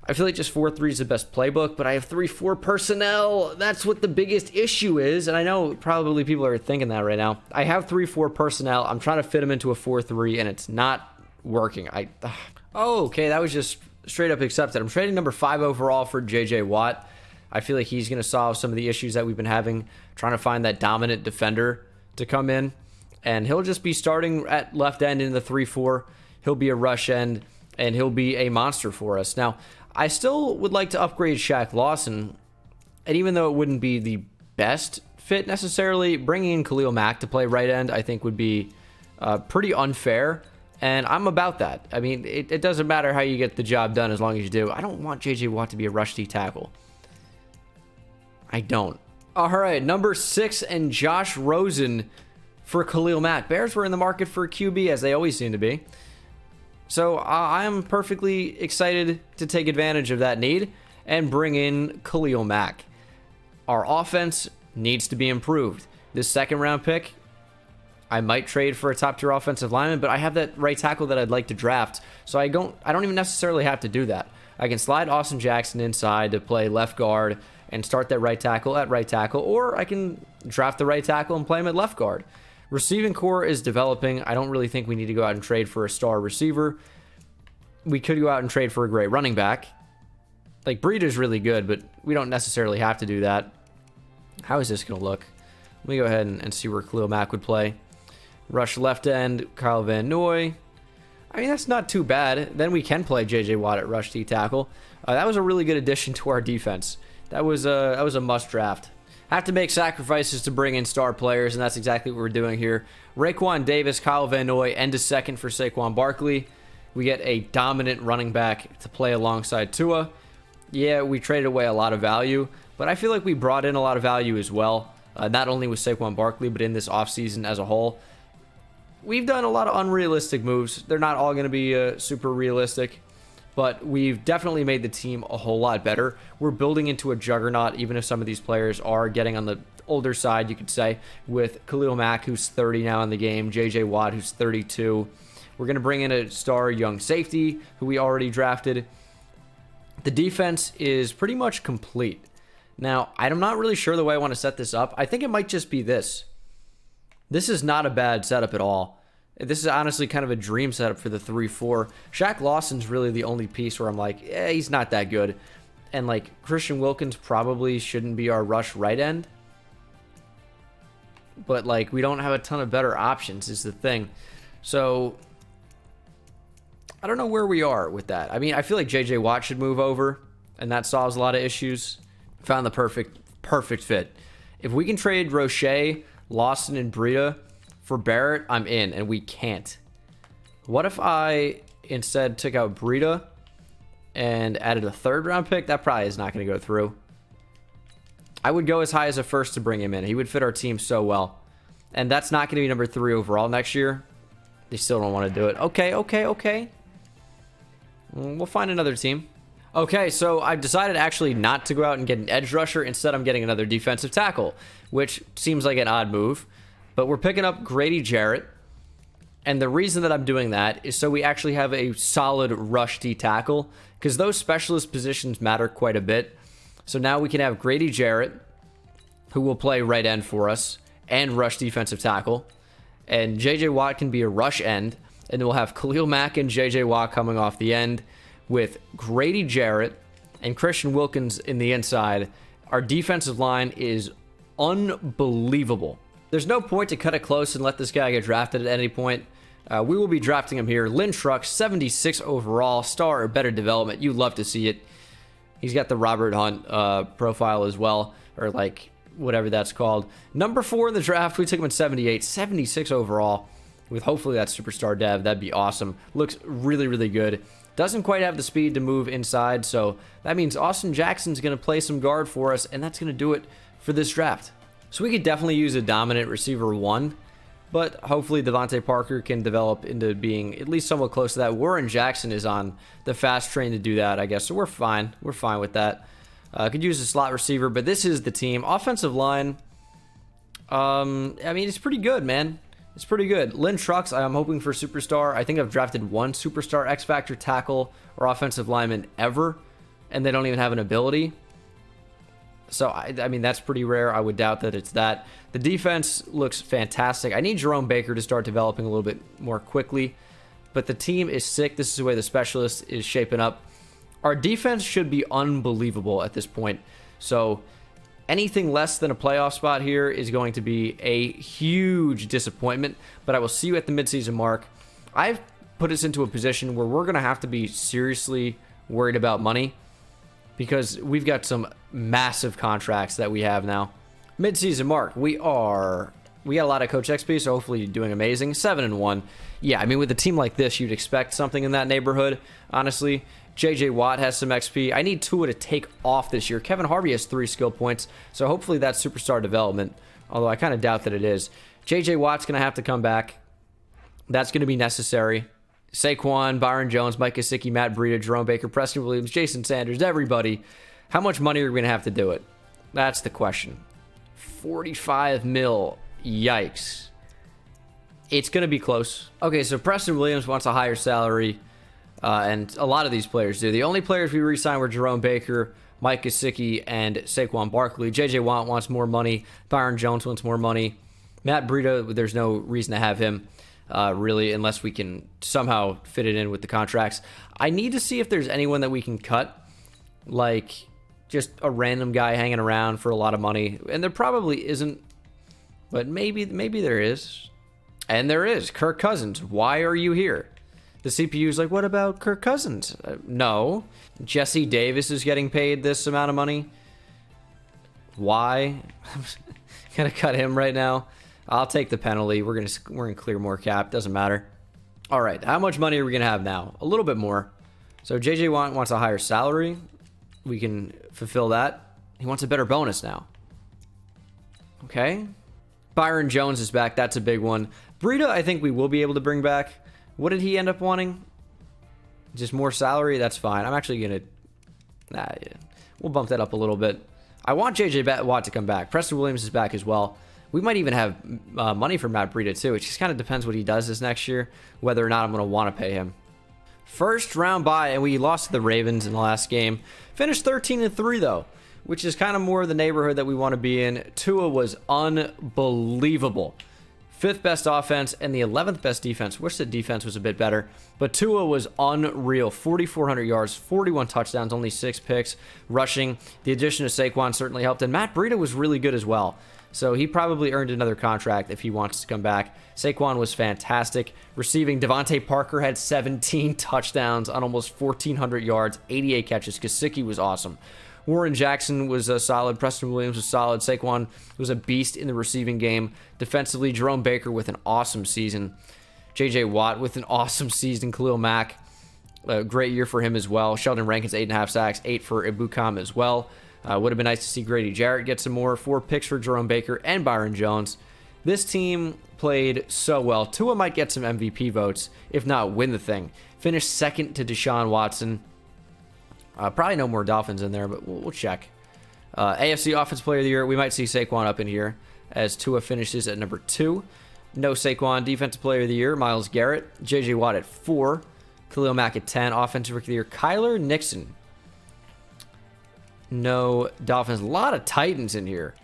I feel like just 4-3 is the best playbook, but I have 3-4 personnel. That's what the biggest issue is. And I know probably people are thinking that right now. I have 3-4 personnel. I'm trying to fit them into a 4-3, and it's not working. Oh, okay, that was just straight up accepted. I'm trading number 5 overall for J.J. Watt. I feel like he's going to solve some of the issues that we've been having, trying to find that dominant defender to come in. And he'll just be starting at left end in the 3-4. He'll be a rush end, and he'll be a monster for us. Now, I still would like to upgrade Shaq Lawson, and even though it wouldn't be the best fit necessarily, bringing in Khalil Mack to play right end I think would be pretty unfair, and I'm about that. I mean, it doesn't matter how you get the job done as long as you do. I don't want J.J. Watt to be a rush D tackle. I don't. All right, number 6 and Josh Rosen for Khalil Mack. Bears were in the market for a QB, as they always seem to be. So I'm perfectly excited to take advantage of that need and bring in Khalil Mack. Our offense needs to be improved. This second round pick, I might trade for a top tier offensive lineman, but I have that right tackle that I'd like to draft. So I don't even necessarily have to do that. I can slide Austin Jackson inside to play left guard and start that right tackle at right tackle, or I can draft the right tackle and play him at left guard. Receiving core is developing. I don't really think we need to go out and trade for a star receiver. We could go out and trade for a great running back. Like, Breida is really good, but we don't necessarily have to do that. How is this going to look? Let me go ahead and see where Khalil Mack would play. Rush left end, Kyle Van Noy. I mean, that's not too bad. Then we can play J.J. Watt at rush D tackle. That was a really good addition to our defense. That was a must draft. Have to make sacrifices to bring in star players, and that's exactly what we're doing here. Raekwon Davis, Kyle Van Noy, and a second for Saquon Barkley. We get a dominant running back to play alongside Tua. Yeah, we traded away a lot of value, but I feel like we brought in a lot of value as well. Not only with Saquon Barkley, but in this offseason as a whole. We've done a lot of unrealistic moves. They're not all going to be super realistic, but we've definitely made the team a whole lot better. We're building into a juggernaut, even if some of these players are getting on the older side, you could say, with Khalil Mack, who's 30 now in the game, J.J. Watt, who's 32. We're going to bring in a star young safety, who we already drafted. The defense is pretty much complete. Now, I'm not really sure the way I want to set this up. I think it might just be this. This is not a bad setup at all. This is honestly kind of a dream setup for the 3-4. Shaq Lawson's really the only piece where I'm like, he's not that good. And like, Christian Wilkins probably shouldn't be our rush right end. But like, we don't have a ton of better options is the thing. So I don't know where we are with that. I mean, I feel like J.J. Watt should move over, and that solves a lot of issues. Found the perfect fit. If we can trade Rochet, Lawson, and Breida for Barrett, I'm in, and we can't. What if I instead took out Breida and added a 3rd round pick? That probably is not going to go through. I would go as high as a 1st to bring him in. He would fit our team so well. And that's not going to be number 3 overall next year. They still don't want to do it. Okay. We'll find another team. Okay, so I've decided actually not to go out and get an edge rusher. Instead, I'm getting another defensive tackle, which seems like an odd move. But we're picking up Grady Jarrett. And the reason that I'm doing that is so we actually have a solid rush D tackle, because those specialist positions matter quite a bit. So now we can have Grady Jarrett, who will play right end for us, and rush defensive tackle. And J.J. Watt can be a rush end. And we'll have Khalil Mack and J.J. Watt coming off the end with Grady Jarrett and Christian Wilkins in the inside. Our defensive line is unbelievable. There's no point to cut it close and let this guy get drafted at any point. We will be drafting him here. Lynn Truck, 76 overall, star or better development. You love to see it. He's got the Robert Hunt profile as well, or like whatever that's called. Number 4 in the draft, we took him at 78, 76 overall, with hopefully that superstar dev. That'd be awesome. Looks really, really good. Doesn't quite have the speed to move inside, so that means Austin Jackson's going to play some guard for us, and that's going to do it for this draft. So we could definitely use a dominant receiver 1, but hopefully Devontae Parker can develop into being at least somewhat close to that. Warren Jackson is on the fast train to do that, I guess, so we're fine. We're fine with that. Could use a slot receiver, but this is the team. Offensive line, I mean, it's pretty good, man. It's pretty good. Lynn Trucks, I'm hoping for superstar. I think I've drafted one superstar X-Factor tackle or offensive lineman ever, and they don't even have an ability. So, I mean, that's pretty rare. I would doubt that it's that. The defense looks fantastic. I need Jerome Baker to start developing a little bit more quickly, but the team is sick. This is the way the specialist is shaping up. Our defense should be unbelievable at this point. So anything less than a playoff spot here is going to be a huge disappointment, but I will see you at the midseason mark. I've put us into a position where we're going to have to be seriously worried about money because we've got some massive contracts that we have now. Midseason mark, we got a lot of Coach XP, so hopefully you're doing amazing. 7-1. Yeah, I mean, with a team like this, you'd expect something in that neighborhood, honestly. JJ Watt has some XP. I need Tua to take off this year. Kevin Harvey has 3 skill points, so hopefully that's superstar development, although I kind of doubt that it is. JJ Watt's going to have to come back. That's going to be necessary. Saquon, Byron Jones, Mike Gesicki, Matt Breida, Jerome Baker, Preston Williams, Jason Sanders, everybody. How much money are we going to have to do it? That's the question. 45 mil. Yikes. It's going to be close. Okay, so Preston Williams wants a higher salary. And a lot of these players do. The only players we re-signed were Jerome Baker, Mike Gesicki, and Saquon Barkley. JJ Watt wants more money. Byron Jones wants more money. Matt Breida, there's no reason to have him, really, unless we can somehow fit it in with the contracts. I need to see if there's anyone that we can cut, like just a random guy hanging around for a lot of money. And there probably isn't, but maybe there is. And there is. Kirk Cousins, why are you here? The CPU is like, what about Kirk Cousins? No. Jesse Davis is getting paid this amount of money. Why? Gonna cut him right now. I'll take the penalty. We're gonna clear more cap. Doesn't matter. All right. How much money are we gonna have now? A little bit more. So JJ Watt wants a higher salary. We can fulfill that. He wants a better bonus now. Okay. Byron Jones is back. That's a big one. Breida, I think we will be able to bring back. What did he end up wanting? Just more salary? That's fine. I'm actually going to... we'll bump that up a little bit. I want JJ Watt to come back. Preston Williams is back as well. We might even have money for Matt Breida too. It just kind of depends what he does this next year, whether or not I'm going to want to pay him. First round bye, and we lost to the Ravens in the last game. Finished 13-3 though, which is kind of more the neighborhood that we want to be in. Tua was unbelievable. 5th best offense and the 11th best defense. Wish the defense was a bit better, but Tua was unreal. 4,400 yards, 41 touchdowns, only 6 picks. Rushing, the addition of Saquon certainly helped, and Matt Breida was really good as well. So he probably earned another contract if he wants to come back. Saquon was fantastic. Receiving, Devontae Parker had 17 touchdowns on almost 1,400 yards, 88 catches. Gesicki was awesome. Warren Jackson was solid. Preston Williams was solid. Saquon was a beast in the receiving game. Defensively, Jerome Baker with an awesome season. JJ Watt with an awesome season. Khalil Mack, a great year for him as well. Sheldon Rankins, 8.5 sacks, 8 for Ibukam as well. Would have been nice to see Grady Jarrett get some more. 4 picks for Jerome Baker and Byron Jones. This team played so well. Tua might get some MVP votes, if not win the thing. Finished second to Deshaun Watson. Probably no more Dolphins in there, but we'll check. AFC Offensive Player of the Year, we might see Saquon up in here as Tua finishes at number 2. No Saquon. Defensive Player of the Year, Myles Garrett. JJ Watt at 4. Khalil Mack at 10. Offensive Rookie of the Year, Kyler Nixon. No Dolphins. A lot of Titans in here.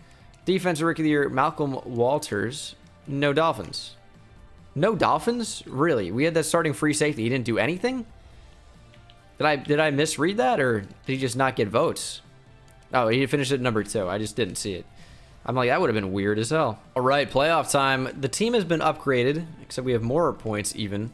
Defensive Rookie of the Year, Malcolm Walters. No Dolphins. No Dolphins? Really? We had that starting free safety. He didn't do anything? Did I misread that, or did he just not get votes? Oh, he finished at number 2. I just didn't see it. I'm like, that would have been weird as hell. All right, playoff time. The team has been upgraded, except we have more points even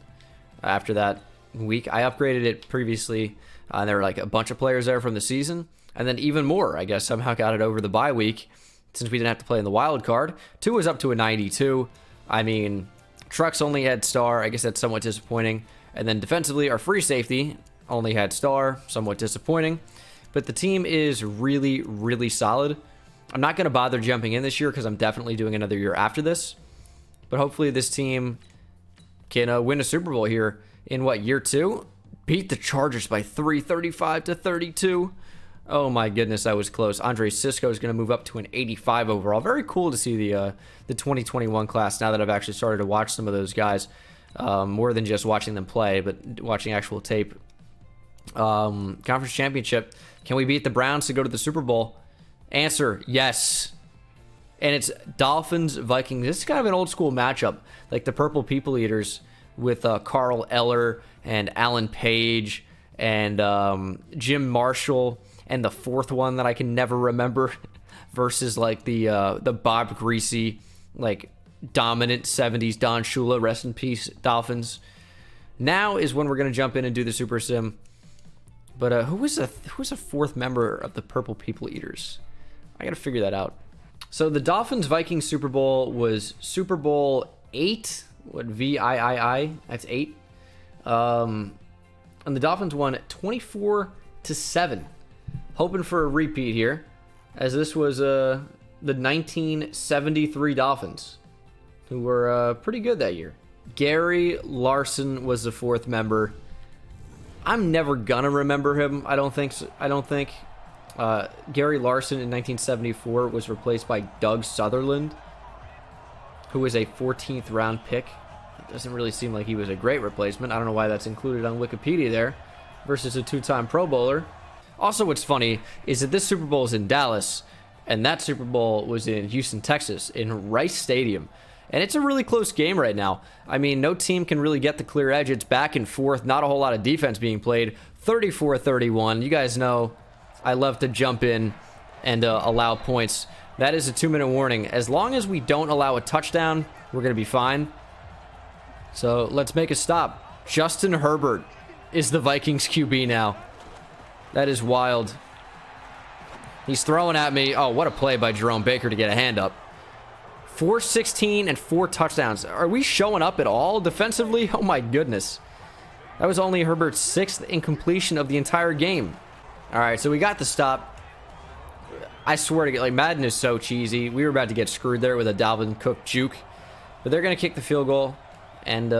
after that week. I upgraded it previously, and there were like a bunch of players there from the season, and then even more, I guess, somehow got it over the bye week since we didn't have to play in the wild card. Tua was up to a 92. I mean, Trucks only had star. I guess that's somewhat disappointing. And then defensively, our free safety only had star. Somewhat disappointing. But the team is really, really solid. I'm not going to bother jumping in this year because I'm definitely doing another year after this. But hopefully this team can win a Super Bowl here in, what, year 2? Beat the Chargers by 3, 35-32. Oh my goodness, that was close. Cisco is going to move up to an 85 overall. Very cool to see the 2021 class now that I've actually started to watch some of those guys. More than just watching them play, but watching actual tape. Conference championship. Can we beat the Browns to go to the Super Bowl? Answer, yes. And it's Dolphins, Vikings. This is kind of an old school matchup. Like the Purple People Eaters with Carl Eller and Alan Page and Jim Marshall. And the fourth one that I can never remember versus like the Bob Greasy, like dominant 70s Don Shula, rest in peace, Dolphins. Now is when we're going to jump in and do the Super Sim. But who was a fourth member of the Purple People Eaters? I got to figure that out. So the Dolphins Vikings Super Bowl was Super Bowl 8. What, VIII? That's 8. And the Dolphins won 24-7. Hoping for a repeat here, as this was the 1973 Dolphins, who were pretty good that year. Gary Lawson was the fourth member. I'm never gonna remember him. I don't think. Gary Lawson in 1974 was replaced by Doug Sutherland, who was a 14th round pick. It doesn't really seem like he was a great replacement. I don't know why that's included on Wikipedia there, versus a 2-time Pro Bowler. Also, what's funny is that this Super Bowl is in Dallas, and that Super Bowl was in Houston, Texas, in Rice Stadium. And it's a really close game right now. I mean, no team can really get the clear edge. It's back and forth. Not a whole lot of defense being played. 34-31. You guys know I love to jump in and allow points. That is a 2-minute warning. As long as we don't allow a touchdown, we're going to be fine. So let's make a stop. Justin Herbert is the Vikings QB now. That is wild. He's throwing at me. Oh, what a play by Jerome Baker to get a hand up. 416 and 4 touchdowns. Are we showing up at all defensively? Oh my goodness. That was only Herbert's 6th incompletion of the entire game. All right, so we got the stop. I swear to God, like, Madden is so cheesy. We were about to get screwed there with a Dalvin Cook juke. But they're going to kick the field goal and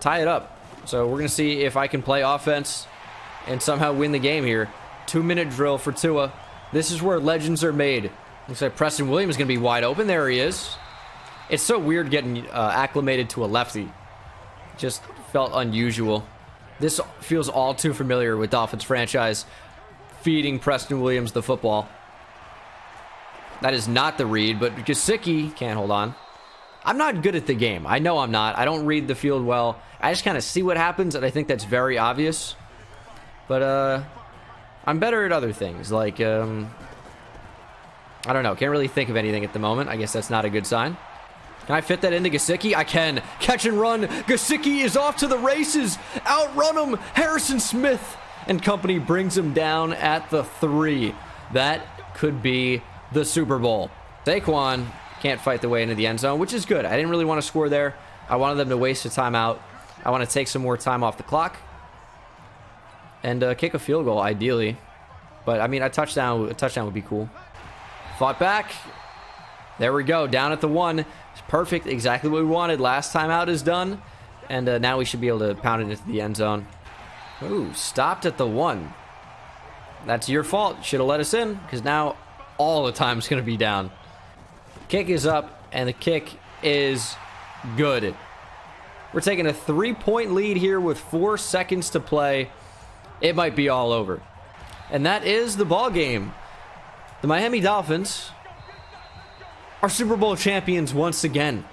tie it up. So we're going to see if I can play offense and somehow win the game here. 2-minute drill for Tua. This is where legends are made. Looks like Preston Williams is going to be wide open. There he is. It's so weird getting acclimated to a lefty. Just felt unusual. This feels all too familiar with Dolphins franchise feeding Preston Williams the football. That is not the read, but Gesicki can't hold on. I'm not good at the game. I know I'm not. I don't read the field well. I just kind of see what happens, and I think that's very obvious. But I'm better at other things, like, I don't know. Can't really think of anything at the moment. I guess that's not a good sign. Can I fit that into Gesicki? I can. Catch and run. Gesicki is off to the races. Outrun him. Harrison Smith and company brings him down at the 3. That could be the Super Bowl. Saquon can't fight the way into the end zone, which is good. I didn't really want to score there. I wanted them to waste a timeout. I want to take some more time off the clock and kick a field goal, ideally. But, I mean, a touchdown would be cool. Fought back. There we go. Down at the 1. It's perfect. Exactly what we wanted. Last time out is done. And now we should be able to pound it into the end zone. Ooh, stopped at the 1. That's your fault. Should have let us in, because now all the time is going to be down. Kick is up, and the kick is good. We're taking a 3-point lead here with 4 seconds to play. It might be all over. And that is the ball game. The Miami Dolphins are Super Bowl champions once again.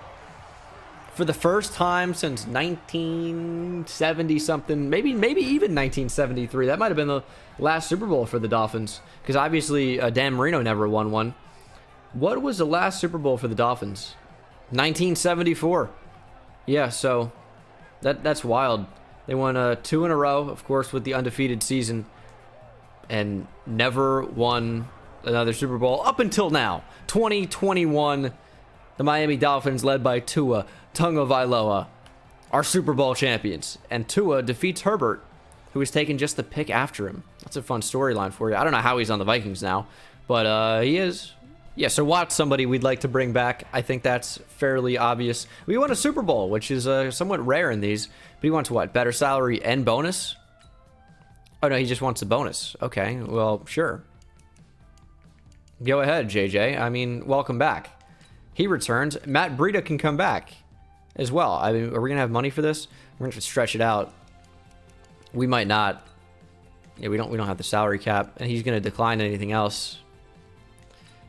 For the first time since 1970-something, maybe even 1973. That might have been the last Super Bowl for the Dolphins. Because obviously Dan Marino never won one. What was the last Super Bowl for the Dolphins? 1974. Yeah, so that's wild. They won 2 in a row, of course, with the undefeated season, and never won another Super Bowl up until now. 2021, the Miami Dolphins, led by Tua Tagovailoa, are Super Bowl champions. And Tua defeats Herbert, who was taken just the pick after him. That's a fun storyline for you. I don't know how he's on the Vikings now, but he is. Yeah, so Watt's somebody we'd like to bring back. I think that's fairly obvious. We won a Super Bowl, which is somewhat rare in these. But he wants what? Better salary and bonus? Oh, no, he just wants a bonus. Okay, well, sure. Go ahead, JJ. I mean, welcome back. He returns. Matt Breida can come back as well. I mean, are we going to have money for this? We're going to stretch it out. We might not. Yeah, we don't have the salary cap, and he's going to decline anything else.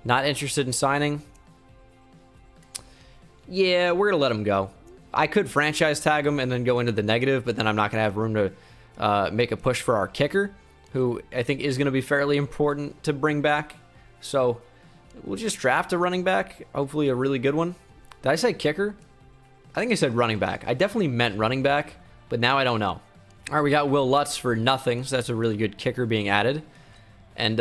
Not interested in signing? Yeah, we're going to let him go. I could franchise tag him and then go into the negative, but then I'm not going to have room to make a push for our kicker, who I think is going to be fairly important to bring back. So we'll just draft a running back, hopefully a really good one. Did I say kicker? I think I said running back. I definitely meant running back, but now I don't know. All right, we got Will Lutz for nothing, so that's a really good kicker being added. And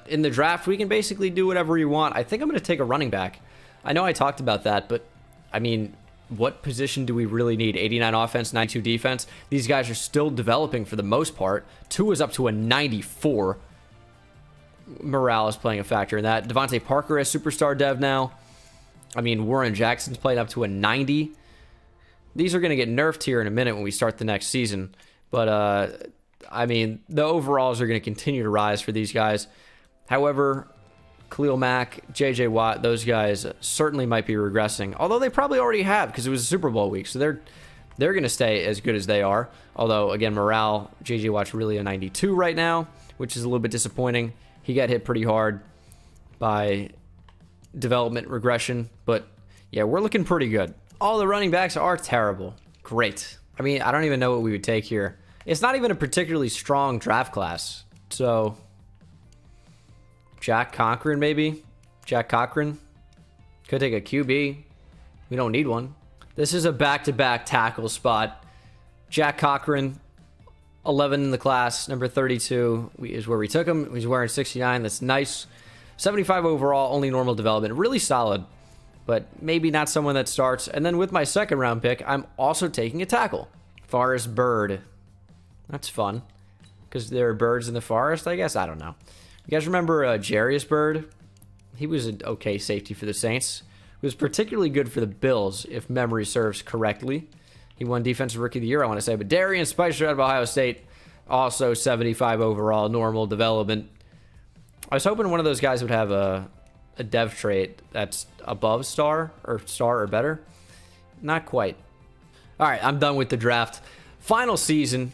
in the draft, we can basically do whatever you want. I think I'm going to take a running back. I know I talked about that, but, I mean, what position do we really need? 89 offense, 92 defense? These guys are still developing for the most part. Tua is up to a 94. Morale is playing a factor in that. Devontae Parker is superstar dev now. I mean, Warren Jackson's played up to a 90. These are going to get nerfed here in a minute when we start the next season. But, I mean, the overalls are going to continue to rise for these guys. However, Khalil Mack, J.J. Watt, those guys certainly might be regressing. Although they probably already have, because it was a Super Bowl week. So they're going to stay as good as they are. Although, again, morale, J.J. Watt's really a 92 right now, which is a little bit disappointing. He got hit pretty hard by development regression. But, yeah, we're looking pretty good. All the running backs are terrible. Great. I mean, I don't even know what we would take here. It's not even a particularly strong draft class. So, Jack Cochran, maybe? Jack Cochran? Could take a QB. We don't need one. This is a back-to-back tackle spot. Jack Cochran, 11 in the class, number 32 is where we took him. He's wearing 69. That's nice. 75 overall, only normal development. Really solid, but maybe not someone that starts. And then with my second round pick, I'm also taking a tackle. Forrest Bird. That's fun, because there are birds in the forest, I guess. I don't know. You guys remember Jarius Bird? He was an okay safety for the Saints. He was particularly good for the Bills, if memory serves correctly. He won Defensive Rookie of the Year, I want to say. But Darian Spicer out of Ohio State, also 75 overall, normal development. I was hoping one of those guys would have a dev trait that's above star or better. Not quite. All right, I'm done with the draft. Final season.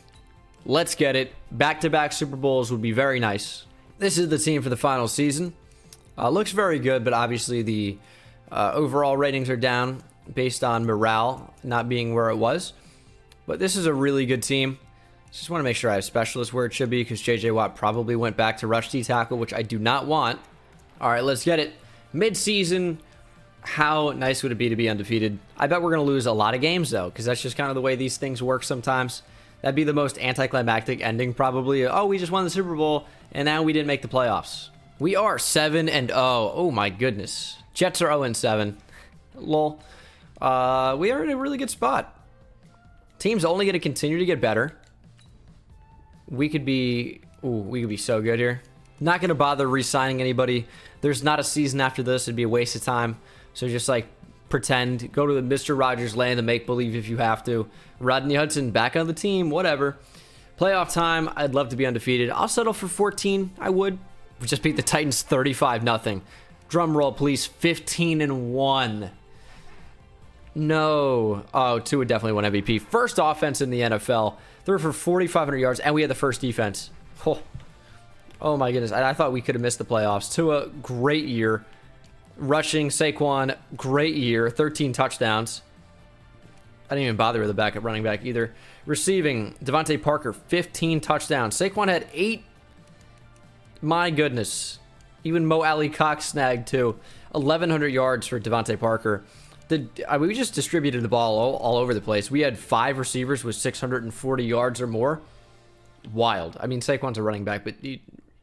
Let's get it. Back-to-back Super Bowls would be very nice. This is the team for the final season. Looks very good, but obviously the overall ratings are down based on morale not being where it was. But this is a really good team. Just want to make sure I have specialists where it should be, because J.J. Watt probably went back to rush D tackle, which I do not want. All right, let's get it. Mid-season, how nice would it be to be undefeated? I bet we're going to lose a lot of games, though, because that's just kind of the way these things work sometimes. That'd be the most anticlimactic ending, probably. Oh, we just won the Super Bowl, and now we didn't make the playoffs. We are 7-0. Oh, my goodness. Jets are 0-7. Lol. We are in a really good spot. Team's only going to continue to get better. We could be so good here. Not going to bother re-signing anybody. There's not a season after this. It'd be a waste of time. So just, like, pretend. Go to the Mr. Rogers land and make believe if you have to. Rodney Hudson back on the team, whatever. Playoff time, I'd love to be undefeated. I'll settle for 14. I would. We just beat the Titans 35-0. Drum roll, please. 15-1. No. Oh, Tua definitely won MVP. First offense in the NFL. Threw for 4,500 yards, and we had the first defense. Oh my goodness. I thought we could have missed the playoffs. Tua, great year. Rushing, Saquon, great year. 13 touchdowns. I didn't even bother with the backup running back either. Receiving, Devontae Parker, 15 touchdowns. Saquon had 8. My goodness. Even Mo Alley Cox snagged 2. 1,100 yards for Devontae Parker. We just distributed the ball all over the place. We had 5 receivers with 640 yards or more. Wild. I mean, Saquon's a running back, but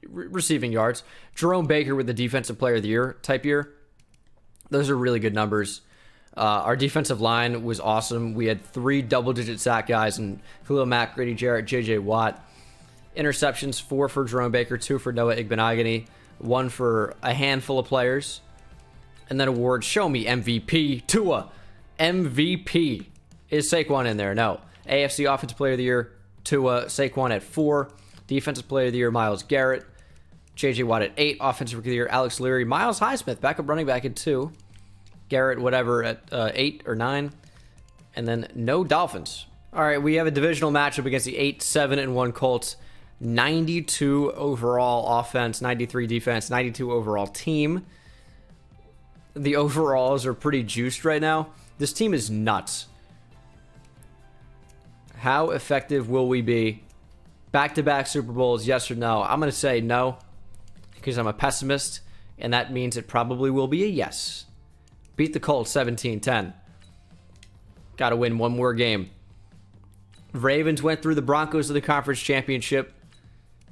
receiving yards. Jerome Baker with the Defensive Player of the Year type year. Those are really good numbers. Our defensive line was awesome. We had 3 double-digit sack guys, and Khalil Mack, Grady, Jarrett, J.J. Watt. Interceptions, 4 for Jerome Baker, 2 for Noah Igbenogany, 1 for a handful of players. And then awards, show me MVP. Tua. MVP. Is Saquon in there? No. AFC Offensive Player of the Year, Tua. Saquon at 4. Defensive Player of the Year, Myles Garrett. J.J. Watt at 8. Offensive Rookie of the Year, Alex Leary. Miles Highsmith, backup running back at 2. Garrett, whatever, at 8 or 9. And then no Dolphins. All right, we have a divisional matchup against the 8-7-1 Colts. 92 overall offense, 93 defense, 92 overall team. The overalls are pretty juiced right now. This team is nuts. How effective will we be? Back-to-back Super Bowls, yes or no? I'm going to say no because I'm a pessimist, and that means it probably will be a yes. Beat the Colts 17-10. Got to win one more game. Ravens went through the Broncos to the conference championship.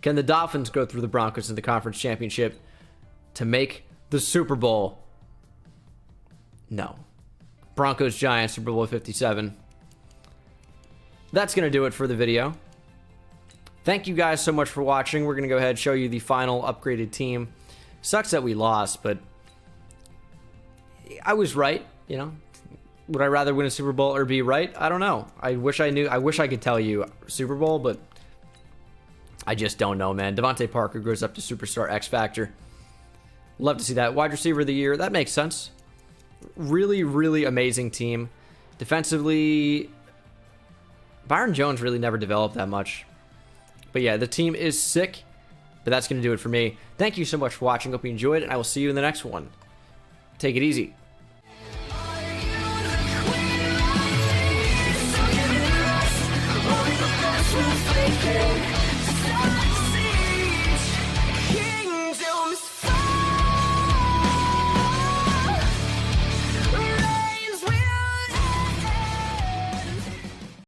Can the Dolphins go through the Broncos in the conference championship to make the Super Bowl? No. Broncos Giants Super Bowl 57. That's going to do it for the video. Thank you guys so much for watching. We're going to go ahead and show you the final upgraded team. Sucks that we lost, but I was right, you know. Would I rather win a Super Bowl or be right? I don't know. I wish I knew. I wish I could tell you Super Bowl, but I just don't know, man. Devontae Parker goes up to Superstar X Factor. Love to see that. Wide receiver of the year. That makes sense. Really, really amazing team. Defensively, Byron Jones really never developed that much. But yeah, the team is sick. But that's going to do it for me. Thank you so much for watching. Hope you enjoyed, and I will see you in the next one. Take it easy.